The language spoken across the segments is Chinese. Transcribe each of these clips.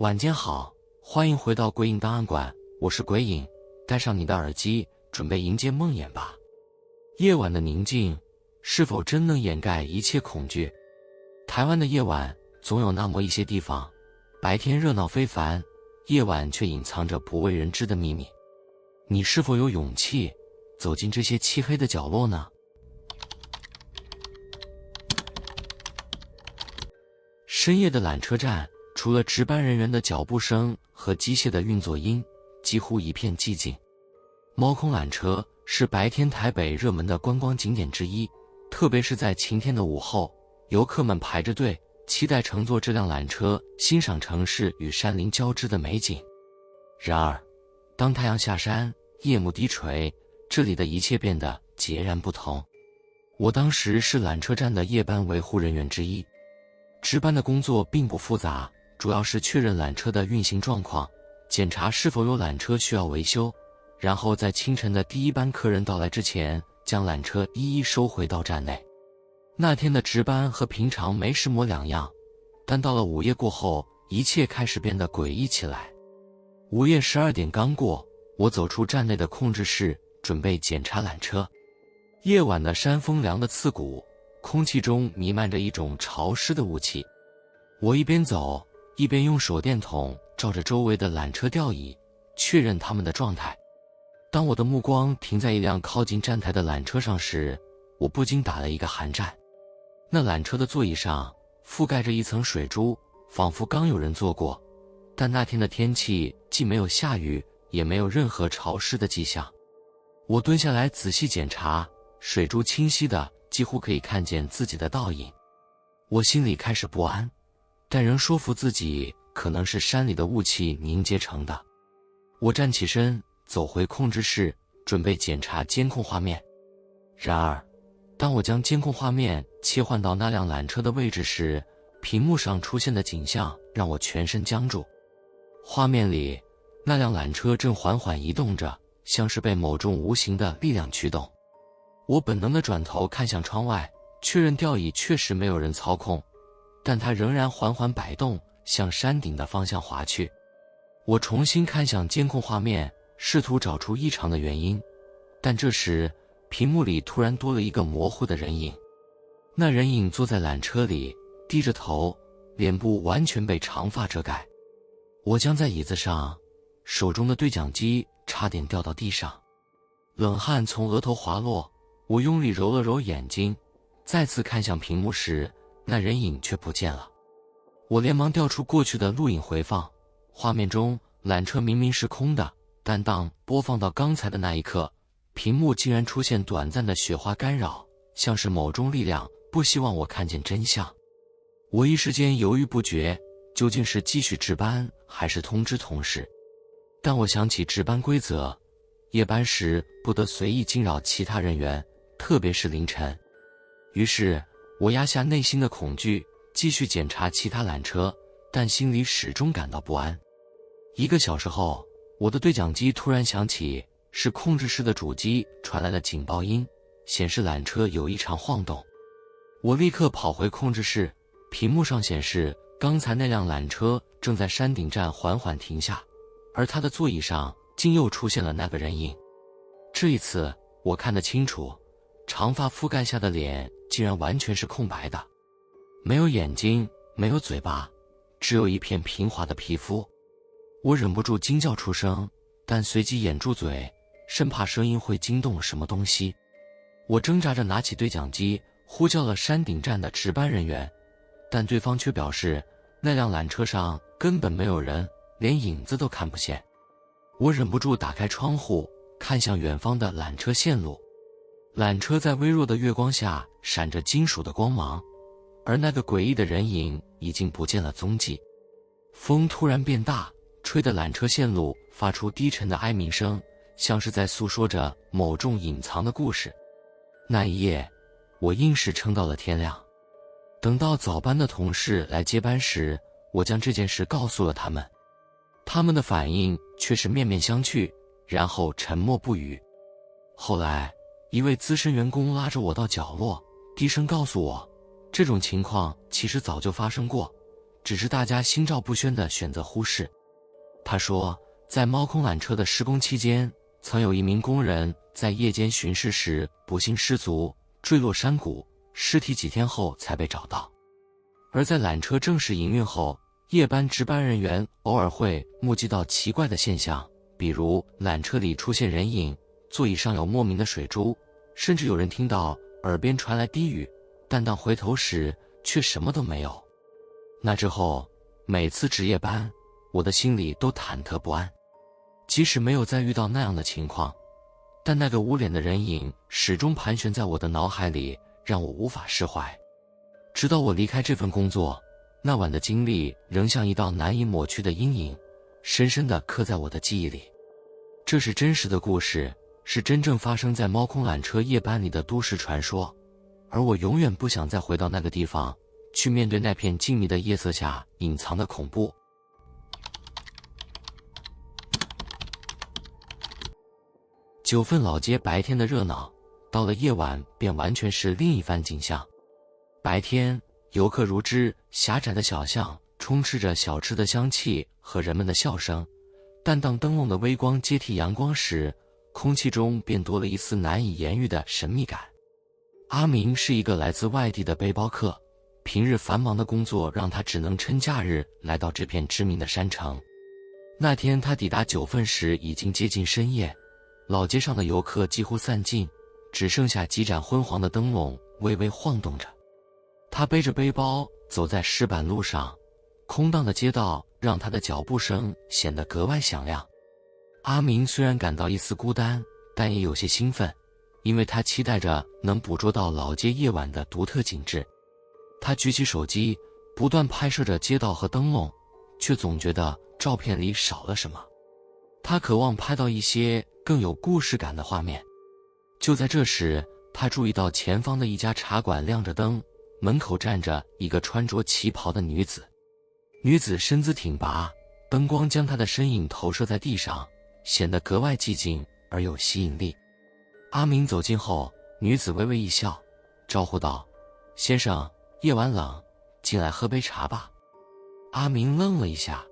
晚间好，欢迎回到鬼影档案馆，我是鬼影，戴上你的耳机，准备迎接梦魇吧。夜晚的宁静，是否真能掩盖一切恐惧？台湾的夜晚，总有那么一些地方，白天热闹非凡，夜晚却隐藏着不为人知的秘密。你是否有勇气走进这些漆黑的角落呢？深夜的缆车站，除了值班人员的脚步声和机械的运作音，几乎一片寂静。猫空缆车是白天台北热门的观光景点之一，特别是在晴天的午后，游客们排着队，期待乘坐这辆缆车，欣赏城市与山林交织的美景。然而，当太阳下山，夜幕低垂，这里的一切变得截然不同。我当时是缆车站的夜班维护人员之一。值班的工作并不复杂，主要是确认缆车的运行状况，检查是否有缆车需要维修，然后在清晨的第一班客人到来之前，将缆车一一收回到站内。那天的值班和平常没什么两样，但到了午夜过后，一切开始变得诡异起来。午夜12点刚过，我走出站内的控制室，准备检查缆车。夜晚的山风凉得刺骨，空气中弥漫着一种潮湿的雾气。我一边走，一边用手电筒照着周围的缆车吊椅，确认它们的状态。当我的目光停在一辆靠近站台的缆车上时，我不禁打了一个寒战。那缆车的座椅上覆盖着一层水珠，仿佛刚有人坐过，但那天的天气既没有下雨，也没有任何潮湿的迹象。我蹲下来仔细检查，水珠清晰的几乎可以看见自己的倒影。我心里开始不安，但仍说服自己可能是山里的雾气凝结成的。我站起身，走回控制室，准备检查监控画面。然而，当我将监控画面切换到那辆缆车的位置时，屏幕上出现的景象让我全身僵住。画面里，那辆缆车正缓缓移动着，像是被某种无形的力量驱动。我本能地转头看向窗外，确认吊椅确实没有人操控，但它仍然缓缓摆动，向山顶的方向滑去。我重新看向监控画面，试图找出异常的原因，但这时屏幕里突然多了一个模糊的人影。那人影坐在缆车里，低着头，脸部完全被长发遮盖。我僵在椅子上，手中的对讲机差点掉到地上，冷汗从额头滑落。我用力揉了揉眼睛，再次看向屏幕时，那人影却不见了。我连忙调出过去的录影回放，画面中缆车明明是空的，但当播放到刚才的那一刻，屏幕竟然出现短暂的雪花干扰，像是某种力量不希望我看见真相。我一时间犹豫不决，究竟是继续值班还是通知同事？但我想起值班规则，夜班时不得随意惊扰其他人员，特别是凌晨。于是我压下内心的恐惧，继续检查其他缆车，但心里始终感到不安。1个小时后，我的对讲机突然响起，是控制室的主机传来了警报音，显示缆车有异常晃动。我立刻跑回控制室，屏幕上显示刚才那辆缆车正在山顶站缓缓停下，而它的座椅上竟又出现了那个人影。这一次我看得清楚，长发覆盖下的脸竟然完全是空白的，没有眼睛，没有嘴巴，只有一片平滑的皮肤。我忍不住惊叫出声，但随即掩住嘴，生怕声音会惊动什么东西。我挣扎着拿起对讲机，呼叫了山顶站的值班人员，但对方却表示那辆缆车上根本没有人，连影子都看不见。我忍不住打开窗户，看向远方的缆车线路。缆车在微弱的月光下闪着金属的光芒，而那个诡异的人影已经不见了踪迹。风突然变大，吹得缆车线路发出低沉的哀鸣声，像是在诉说着某种隐藏的故事。那一夜，我硬是撑到了天亮。等到早班的同事来接班时，我将这件事告诉了他们。他们的反应却是面面相觑，然后沉默不语。后来，一位资深员工拉着我到角落，低声告诉我，这种情况其实早就发生过，只是大家心照不宣地选择忽视。他说，在猫空缆车的施工期间，曾有一名工人在夜间巡视时不幸失足，坠落山谷，尸体几天后才被找到。而在缆车正式营运后，夜班值班人员偶尔会目击到奇怪的现象，比如缆车里出现人影，座椅上有莫名的水珠，甚至有人听到耳边传来低语，但当回头时却什么都没有。那之后，每次值夜班，我的心里都忐忑不安。即使没有再遇到那样的情况，但那个无脸的人影始终盘旋在我的脑海里，让我无法释怀。直到我离开这份工作，那晚的经历仍像一道难以抹去的阴影，深深地刻在我的记忆里。这是真实的故事，是真正发生在猫空缆车夜班里的都市传说，而我永远不想再回到那个地方，去面对那片静谧的夜色下隐藏的恐怖。九份老街白天的热闹，到了夜晚便完全是另一番景象。白天，游客如织，狭窄的小巷充斥着小吃的香气和人们的笑声，但当灯笼的微光接替阳光时，空气中便多了一丝难以言喻的神秘感。阿明是一个来自外地的背包客，平日繁忙的工作让他只能趁假日来到这片知名的山城。那天他抵达九份时已经接近深夜，老街上的游客几乎散尽，只剩下几盏昏黄的灯笼微微晃动着。他背着背包走在石板路上，空荡的街道让他的脚步声显得格外响亮。阿明虽然感到一丝孤单，但也有些兴奋，因为他期待着能捕捉到老街夜晚的独特景致。他举起手机，不断拍摄着街道和灯笼，却总觉得照片里少了什么。他渴望拍到一些更有故事感的画面。就在这时，他注意到前方的一家茶馆亮着灯，门口站着一个穿着旗袍的女子。女子身姿挺拔，灯光将她的身影投射在地上，显得格外寂静而有吸引力。阿明走近后，女子微微一笑，招呼道：“先生，夜晚冷，进来喝杯茶吧。”阿明愣了一下，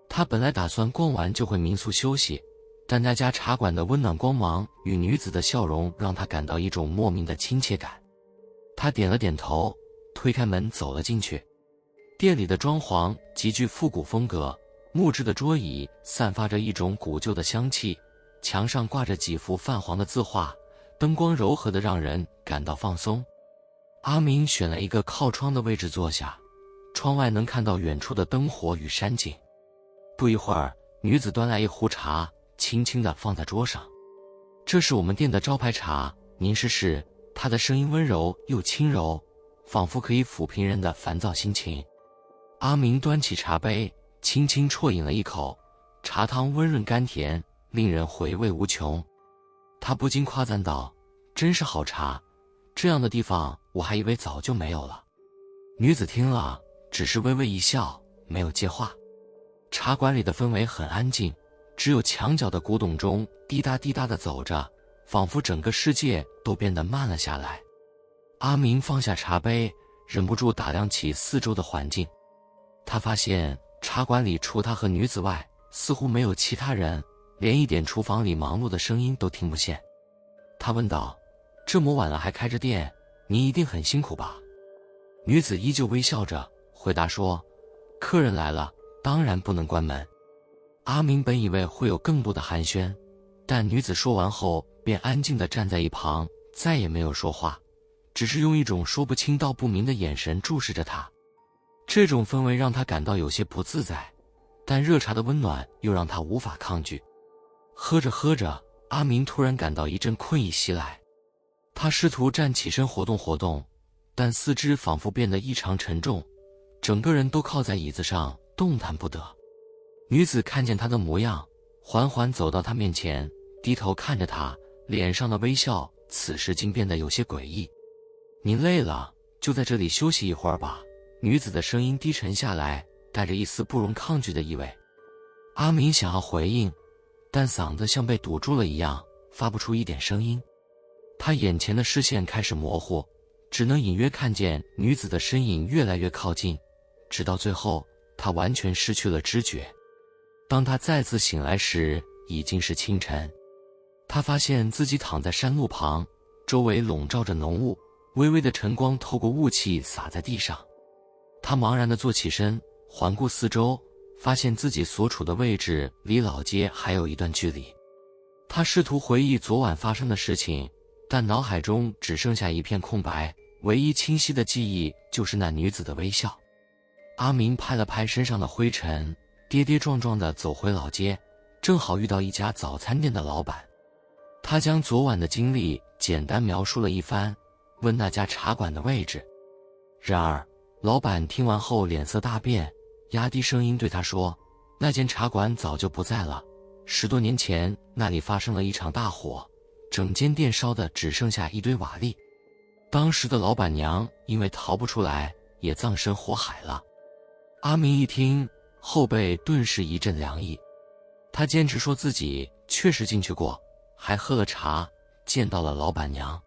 他本来打算逛完就回民宿休息，但那家茶馆的温暖光芒与女子的笑容让他感到一种莫名的亲切感。他点了点头，推开门走了进去。店里的装潢极具复古风格，木质的桌椅散发着一种古旧的香气，墙上挂着几幅泛黄的字画，灯光柔和的让人感到放松。阿明选了一个靠窗的位置坐下，窗外能看到远处的灯火与山景。不一会儿，女子端来一壶茶，轻轻地放在桌上。这是我们店的招牌茶，您试试。她的声音温柔又轻柔，仿佛可以抚平人的烦躁心情。阿明端起茶杯，轻轻啜饮了一口，茶汤温润甘甜，令人回味无穷。他不禁夸赞道：“真是好茶，这样的地方我还以为早就没有了。”女子听了，只是微微一笑，没有接话。茶馆里的氛围很安静，只有墙角的古董钟滴答滴答地走着，仿佛整个世界都变得慢了下来。阿明放下茶杯，忍不住打量起四周的环境。他发现茶馆里除他和女子外，似乎没有其他人，连一点厨房里忙碌的声音都听不见。他问道：“这么晚了还开着店，你一定很辛苦吧？”女子依旧微笑着回答说：“客人来了，当然不能关门。”阿明本以为会有更多的寒暄，但女子说完后便安静地站在一旁，再也没有说话，只是用一种说不清道不明的眼神注视着他。这种氛围让他感到有些不自在，但热茶的温暖又让他无法抗拒。喝着喝着，阿明突然感到一阵困意袭来，他试图站起身活动活动，但四肢仿佛变得异常沉重，整个人都靠在椅子上动弹不得。女子看见他的模样，缓缓走到他面前，低头看着他，脸上的微笑此时竟变得有些诡异。“你累了，就在这里休息一会儿吧。”女子的声音低沉下来，带着一丝不容抗拒的意味。阿明想要回应，但嗓子像被堵住了一样，发不出一点声音。他眼前的视线开始模糊，只能隐约看见女子的身影越来越靠近，直到最后，他完全失去了知觉。当他再次醒来时，已经是清晨。他发现自己躺在山路旁，周围笼罩着浓雾，微微的晨光透过雾气洒在地上。他茫然地坐起身，环顾四周，发现自己所处的位置离老街还有一段距离。他试图回忆昨晚发生的事情，但脑海中只剩下一片空白，唯一清晰的记忆就是那女子的微笑。阿明拍了拍身上的灰尘，跌跌撞撞地走回老街，正好遇到一家早餐店的老板。他将昨晚的经历简单描述了一番，问那家茶馆的位置。然而老板听完后脸色大变，压低声音对他说，那间茶馆早就不在了，10多年前那里发生了一场大火，整间店烧的只剩下一堆瓦砾。当时的老板娘因为逃不出来，也葬身火海了。阿明一听，后背顿时一阵凉意。他坚持说自己确实进去过，还喝了茶，见到了老板娘。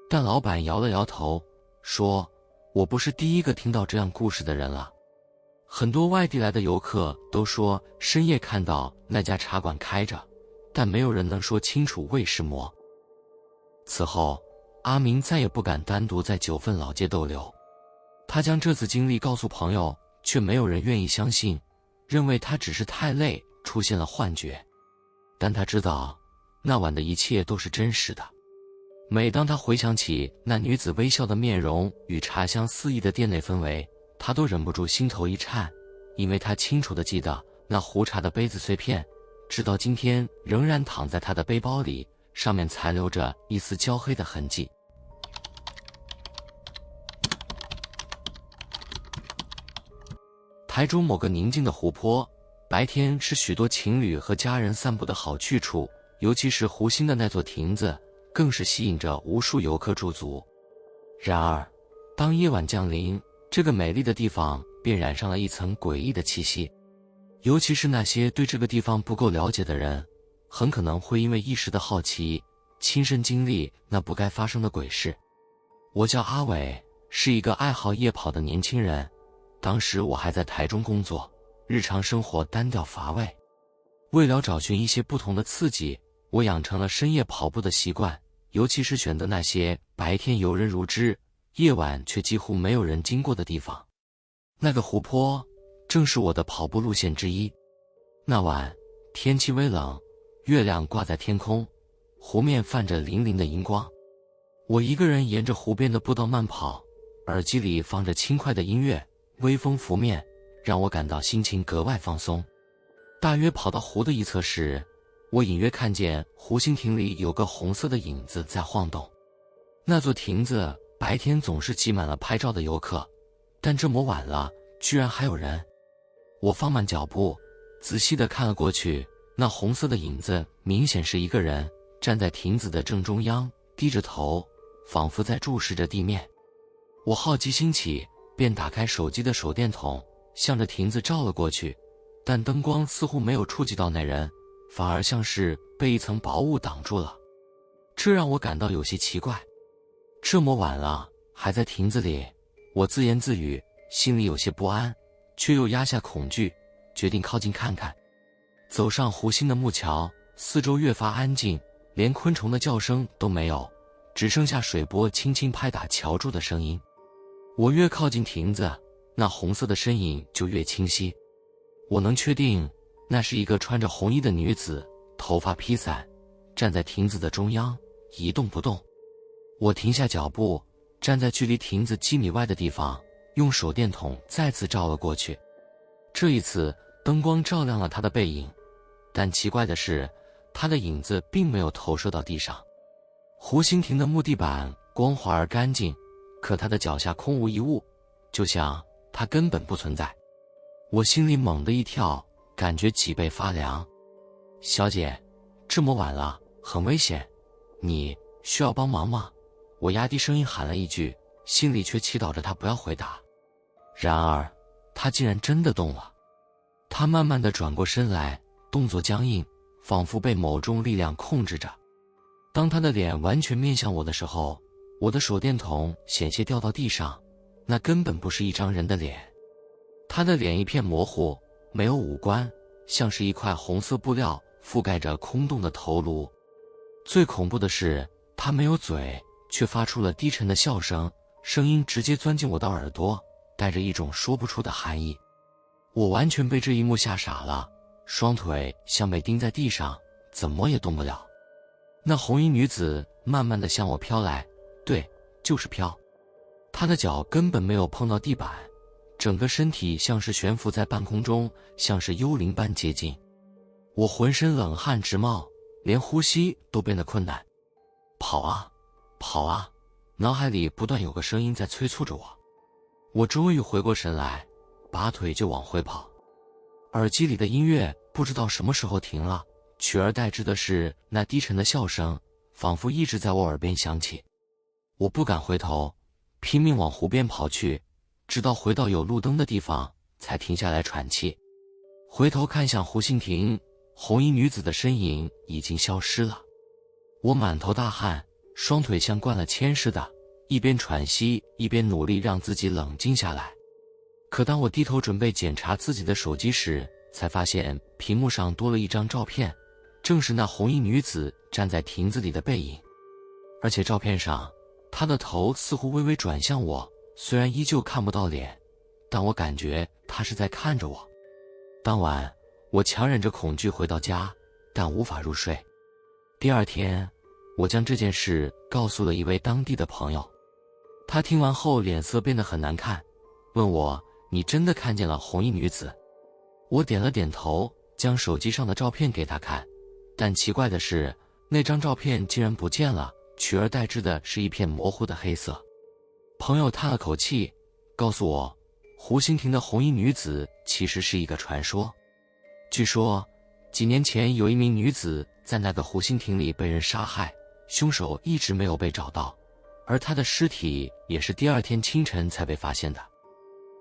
但老板摇了摇头，说，我不是第一个听到这样故事的人了。很多外地来的游客都说深夜看到那家茶馆开着，但没有人能说清楚为什么。此后，阿明再也不敢单独在九份老街逗留。他将这次经历告诉朋友，却没有人愿意相信，认为他只是太累，出现了幻觉。但他知道，那晚的一切都是真实的。每当他回想起那女子微笑的面容与茶香四溢的店内氛围，他都忍不住心头一颤，因为他清楚地记得那壶茶的杯子碎片，直到今天仍然躺在他的背包里，上面残留着一丝焦黑的痕迹。台中某个宁静的湖泊，白天是许多情侣和家人散步的好去处，尤其是湖心的那座亭子，更是吸引着无数游客驻足。然而，当夜晚降临，这个美丽的地方便染上了一层诡异的气息。尤其是那些对这个地方不够了解的人，很可能会因为一时的好奇，亲身经历那不该发生的鬼事。我叫阿伟，是一个爱好夜跑的年轻人。当时我还在台中工作，日常生活单调乏味。为了找寻一些不同的刺激，我养成了深夜跑步的习惯，尤其是选择那些白天游人如织，夜晚却几乎没有人经过的地方。那个湖泊正是我的跑步路线之一。那晚天气微冷，月亮挂在天空，湖面泛着粼粼的荧光。我一个人沿着湖边的步道慢跑，耳机里放着轻快的音乐，微风拂面，让我感到心情格外放松。大约跑到湖的一侧时，我隐约看见湖心亭里有个红色的影子在晃动。那座亭子白天总是挤满了拍照的游客，但这么晚了，居然还有人。我放慢脚步，仔细地看了过去，那红色的影子明显是一个人，站在亭子的正中央，低着头，仿佛在注视着地面。我好奇心起，便打开手机的手电筒，向着亭子照了过去，但灯光似乎没有触及到那人，反而像是被一层薄雾挡住了。这让我感到有些奇怪。这么晚了，还在亭子里，我自言自语，心里有些不安，却又压下恐惧，决定靠近看看。走上湖心的木桥，四周越发安静，连昆虫的叫声都没有，只剩下水波轻轻拍打桥柱的声音。我越靠近亭子，那红色的身影就越清晰。我能确定，那是一个穿着红衣的女子，头发披散，站在亭子的中央，一动不动。我停下脚步，站在距离亭子几米外的地方，用手电筒再次照了过去。这一次，灯光照亮了她的背影，但奇怪的是，她的影子并没有投射到地上。湖心亭的木地板光滑而干净，可她的脚下空无一物，就像她根本不存在。我心里猛地一跳，感觉脊背发凉。小姐，这么晚了，很危险，你需要帮忙吗？我压低声音喊了一句，心里却祈祷着她不要回答。然而，她竟然真的动了。她慢慢地转过身来，动作僵硬，仿佛被某种力量控制着。当她的脸完全面向我的时候，我的手电筒险些掉到地上，那根本不是一张人的脸。他的脸一片模糊，没有五官，像是一块红色布料覆盖着空洞的头颅。最恐怖的是，他没有嘴，却发出了低沉的笑声，声音直接钻进我的耳朵，带着一种说不出的寒意。我完全被这一幕吓傻了，双腿像被钉在地上，怎么也动不了。那红衣女子慢慢地向我飘来，对，就是飘。她的脚根本没有碰到地板，整个身体像是悬浮在半空中，像是幽灵般接近。我浑身冷汗直冒，连呼吸都变得困难。跑啊，跑啊！脑海里不断有个声音在催促着我。我终于回过神来，拔腿就往回跑。耳机里的音乐不知道什么时候停了，取而代之的是那低沉的笑声，仿佛一直在我耳边响起。我不敢回头，拼命往湖边跑去，直到回到有路灯的地方，才停下来喘气。回头看向湖心亭，红衣女子的身影已经消失了。我满头大汗，双腿像灌了铅似的，一边喘息，一边努力让自己冷静下来。可当我低头准备检查自己的手机时，才发现屏幕上多了一张照片，正是那红衣女子站在亭子里的背影。而且照片上，她的头似乎微微转向我，虽然依旧看不到脸，但我感觉她是在看着我。当晚，我强忍着恐惧回到家，但无法入睡。第二天，我将这件事告诉了一位当地的朋友。他听完后脸色变得很难看，问我：你真的看见了红衣女子？我点了点头，将手机上的照片给他看，但奇怪的是，那张照片竟然不见了，取而代之的是一片模糊的黑色。朋友叹了口气，告诉我，湖心亭的红衣女子其实是一个传说。据说，几年前有一名女子在那个湖心亭里被人杀害，凶手一直没有被找到，而她的尸体也是第二天清晨才被发现的。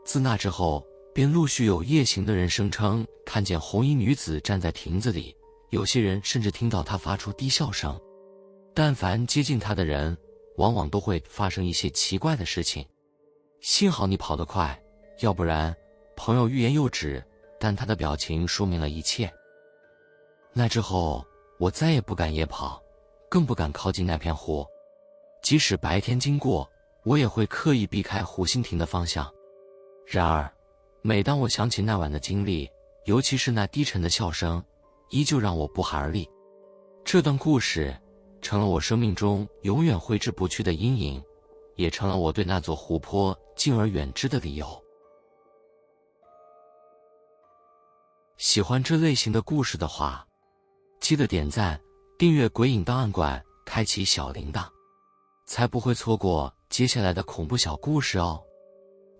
自那之后，便陆续有夜行的人声称看见红衣女子站在亭子里，有些人甚至听到她发出低笑声。但凡接近她的人，往往都会发生一些奇怪的事情。幸好你跑得快，要不然，朋友欲言又止，但他的表情说明了一切。那之后，我再也不敢夜跑，更不敢靠近那片湖。即使白天经过，我也会刻意避开湖心亭的方向。然而，每当我想起那晚的经历，尤其是那低沉的笑声，依旧让我不寒而栗。这段故事成了我生命中永远挥之不去的阴影，也成了我对那座湖泊敬而远之的理由。喜欢这类型的故事的话，记得点赞、订阅鬼影档案馆，开启小铃铛，才不会错过接下来的恐怖小故事哦。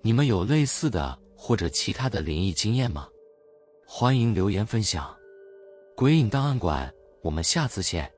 你们有类似的或者其他的灵异经验吗？欢迎留言分享。鬼影档案馆，我们下次见。